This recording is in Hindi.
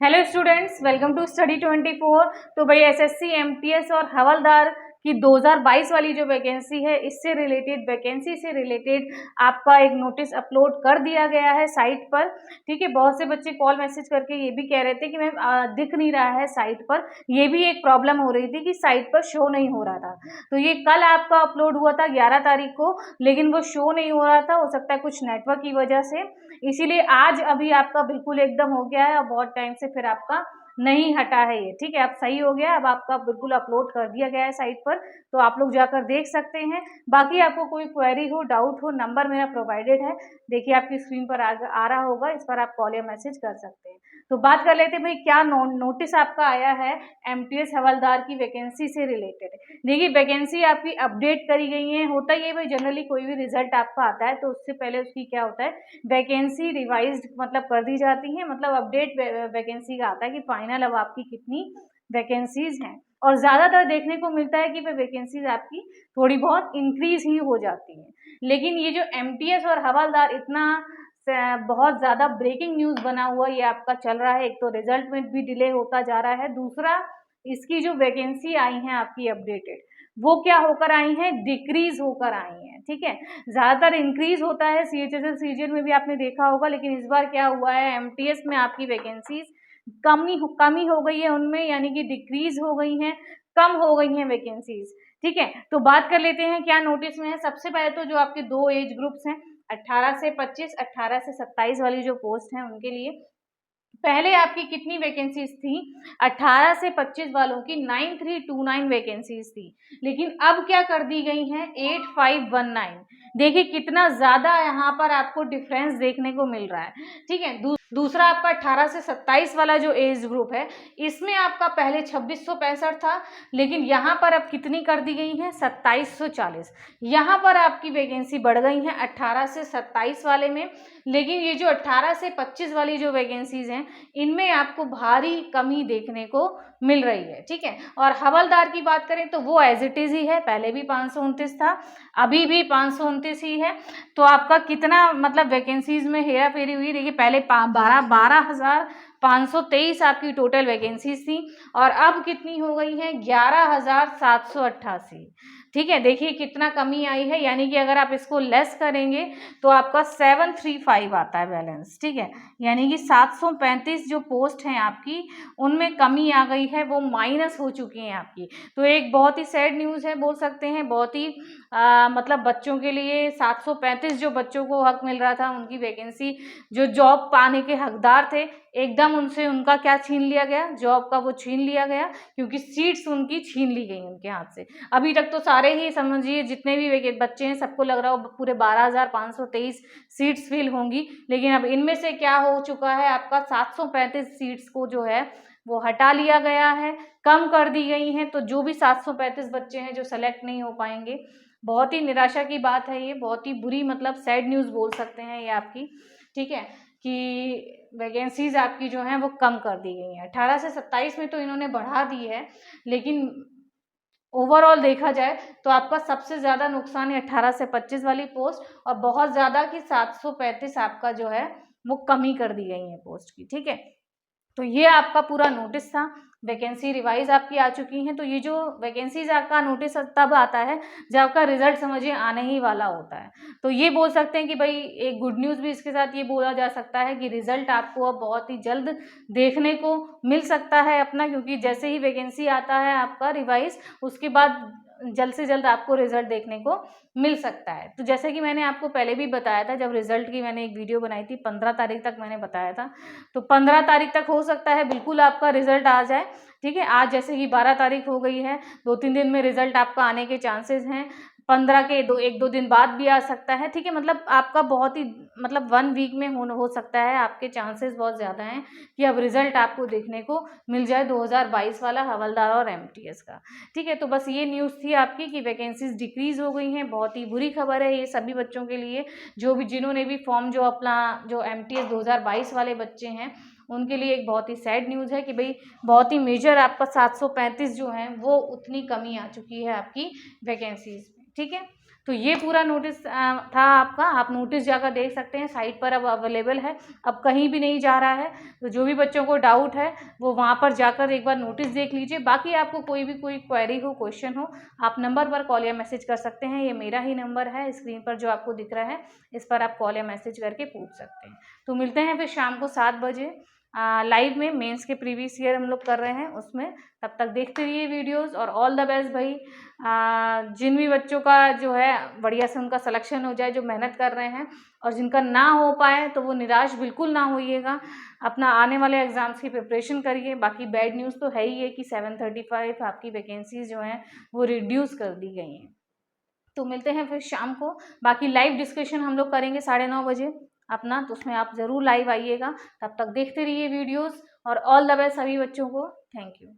Hello students, welcome to study 24। तो भाई एसएससी एमटीएस और हवलदार की 2022 वाली जो वैकेंसी है, इससे रिलेटेड वैकेंसी से रिलेटेड आपका एक नोटिस अपलोड कर दिया गया है साइट पर। ठीक है, बहुत से बच्चे कॉल मैसेज करके ये भी कह रहे थे कि मैम दिख नहीं रहा है साइट पर। ये भी एक प्रॉब्लम हो रही थी कि साइट पर शो नहीं हो रहा था। तो ये कल आपका अपलोड हुआ था 11 तारीख को, लेकिन वो शो नहीं हो रहा था, हो सकता है कुछ नेटवर्क की वजह से। इसीलिए आज अभी आपका बिल्कुल एकदम हो गया है और बहुत टाइम से फिर आपका नहीं हटा है ये। ठीक है, अब सही हो गया, अब आपका बिल्कुल अपलोड कर दिया गया है साइट पर, तो आप लोग जाकर देख सकते हैं। बाकी आपको कोई क्वेरी हो, डाउट हो, नंबर मेरा प्रोवाइडेड है, देखिए आपकी स्क्रीन पर आ रहा होगा, इस पर आप कॉल या मैसेज कर सकते हैं। तो बात कर लेते हैं भाई, क्या नोटिस आपका आया है एमटीएस हवलदार की वैकेंसी से रिलेटेड। देखिए, वैकेंसी आपकी अपडेट करी गई है। होता ये भाई, जनरली कोई भी रिजल्ट आपका आता है तो उससे पहले उसकी क्या होता है, वैकेंसी रिवाइज्ड मतलब कर दी जाती है, मतलब अपडेट वैकेंसी का आता है कि फाइनल अब आपकी कितनी वैकेंसीज हैं। और ज़्यादातर देखने को मिलता है कि वह वैकेंसीज आपकी थोड़ी बहुत इंक्रीज ही हो जाती हैं। लेकिन ये जो एमटीएस और हवलदार इतना बहुत ज़्यादा ब्रेकिंग न्यूज़ बना हुआ ये आपका चल रहा है। एक तो रिजल्ट में भी डिले होता जा रहा है, दूसरा इसकी जो वैकेंसी आई हैं आपकी अपडेटेड, वो क्या होकर आई हैं, डिक्रीज होकर आई हैं। ठीक है, ज़्यादातर इंक्रीज होता है सीएचएसएल सीजीएल में भी आपने देखा होगा, लेकिन इस बार क्या हुआ है, एमटीएस में आपकी वैकेंसीज कमी हो गई है उनमें, यानी कि डिक्रीज हो गई हैं, कम हो गई हैं वैकेंसीज। ठीक है, तो बात कर लेते हैं क्या नोटिस में है। सबसे पहले तो जो आपके दो एज ग्रुप्स हैं, 18 से 25, 18 से 27 वाली जो पोस्ट हैं उनके लिए पहले आपकी कितनी वैकेंसीज थी, 18 से 25 वालों की 9329 वैकेंसीज थी, लेकिन अब क्या कर दी गई हैं 8519। देखिए कितना ज्यादा यहाँ पर आपको डिफरेंस देखने को मिल रहा है। ठीक है, दूसरा आपका 18 से 27 वाला जो एज ग्रुप है, इसमें आपका पहले 2665 था, लेकिन यहाँ पर अब कितनी कर दी गई है 2740। यहाँ पर आपकी वैकेंसी बढ़ गई है 18 से 27 वाले में, लेकिन ये जो 18 से 25 वाली जो वैकेंसीज हैं, इनमें आपको भारी कमी देखने को मिल रही है। ठीक है, और हवलदार की बात करें तो वो एज इट इज ही है, पहले भी 529 था, अभी भी 529 ही है। तो आपका कितना मतलब वैकेंसीज में हेरा फेरी हुई, देखिए पहले 12,523 आपकी टोटल वैकेंसीज थी, और अब कितनी हो गई है 11,788। ठीक है, देखिए कितना कमी आई है, यानी कि अगर आप इसको लेस करेंगे तो आपका 735 आता है बैलेंस। ठीक है, यानी कि 735 जो पोस्ट हैं आपकी, उनमें कमी आ गई है, वो माइनस हो चुकी हैं आपकी। तो एक बहुत ही सैड न्यूज़ है, बोल सकते हैं, बहुत ही मतलब बच्चों के लिए 735 जो बच्चों को हक मिल रहा था, उनकी वैकेंसी, जो जॉब पाने के हकदार थे, एकदम उनसे उनका क्या छीन लिया गया, जॉब का वो छीन लिया गया, क्योंकि सीट्स उनकी छीन ली गई उनके हाथ से। अभी तक तो सारे ही समझिए जितने भी बच्चे हैं, सबको लग रहा हो पूरे 12,523 सीट्स फिल होंगी, लेकिन अब इनमें से क्या हो चुका है, आपका 735 सीट्स को जो है वो हटा लिया गया है, कम कर दी गई हैं। तो जो भी 735 बच्चे हैं जो सेलेक्ट नहीं हो पाएंगे, बहुत ही निराशा की बात है ये, बहुत ही बुरी मतलब सैड न्यूज़ बोल सकते हैं ये आपकी। ठीक है, कि वैकेंसीज आपकी जो हैं वो कम कर दी गई हैं। 18 से 27 में तो इन्होंने बढ़ा दी है, लेकिन ओवरऑल देखा जाए तो आपका सबसे ज़्यादा नुकसान है 18 से 25 वाली पोस्ट, और बहुत ज़्यादा कि 735 आपका जो है वो कमी कर दी गई है पोस्ट की। ठीक है, तो ये आपका पूरा नोटिस था, वैकेंसी रिवाइज आपकी आ चुकी हैं। तो ये जो वैकेंसीज आपका नोटिस तब आता है जब आपका रिजल्ट समझिए आने ही वाला होता है। तो ये बोल सकते हैं कि भाई एक गुड न्यूज़ भी इसके साथ ये बोला जा सकता है कि रिजल्ट आपको अब बहुत ही जल्द देखने को मिल सकता है अपना, क्योंकि जैसे ही वैकेंसी आता है आपका रिवाइज, उसके बाद जल्द से जल्द आपको रिजल्ट देखने को मिल सकता है। तो जैसे कि मैंने आपको पहले भी बताया था, जब रिजल्ट की मैंने एक वीडियो बनाई थी 15 तारीख तक मैंने बताया था, तो 15 तारीख तक हो सकता है बिल्कुल आपका रिजल्ट आ जाए। ठीक है, आज जैसे कि 12 तारीख हो गई है, 2-3 दिन में रिजल्ट आपका आने के चांसेस हैं, 15 के 1-2 दिन बाद भी आ सकता है। ठीक है, मतलब आपका बहुत ही मतलब 1 वीक में हो सकता है, आपके चांसेस बहुत ज़्यादा हैं कि अब रिजल्ट आपको देखने को मिल जाए 2022 वाला हवलदार और एमटीएस का। ठीक है, तो बस ये न्यूज़ थी आपकी कि वैकेंसीज डिक्रीज़ हो गई हैं, बहुत ही बुरी खबर है ये सभी बच्चों के लिए, जिन्होंने भी फॉर्म जो अपना जो एमटीएस 2022 वाले बच्चे हैं, उनके लिए एक बहुत ही सैड न्यूज़ है कि भाई बहुत ही मेजर आपका 735 जो हैं वो उतनी कमी आ चुकी है आपकी वैकेंसीज में। ठीक है, तो ये पूरा नोटिस था आपका, आप नोटिस जाकर देख सकते हैं, साइट पर अब अवेलेबल है, अब कहीं भी नहीं जा रहा है। तो जो भी बच्चों को डाउट है वो वहाँ पर जाकर एक बार नोटिस देख लीजिए। बाकी आपको कोई क्वेरी हो, क्वेश्चन हो, आप नंबर पर कॉल या मैसेज कर सकते हैं। ये मेरा ही नंबर है, स्क्रीन पर जो आपको दिख रहा है, इस पर आप कॉल या मैसेज करके पूछ सकते हैं। तो मिलते हैं फिर शाम को 7 बजे लाइव में, मेंस के प्रीवियस ईयर हम लोग कर रहे हैं उसमें। तब तक देखते रहिए वीडियोस, और ऑल द बेस्ट भाई। जिन भी बच्चों का जो है बढ़िया से उनका सिलेक्शन हो जाए, जो मेहनत कर रहे हैं, और जिनका ना हो पाए तो वो निराश बिल्कुल ना होइएगा, अपना आने वाले एग्जाम्स की प्रिपरेशन करिए। बाकी बैड न्यूज़ तो है ही है कि 735 आपकी वैकेंसीज जो हैं वो रिड्यूस कर दी गई हैं। तो मिलते हैं फिर शाम को। बाकी लाइव डिस्कशन हम लोग करेंगे 9:30 बजे अपना, तो उसमें आप ज़रूर लाइव आइएगा। तब तक देखते रहिए वीडियोस, और ऑल द बेस्ट सभी बच्चों को। Thank you.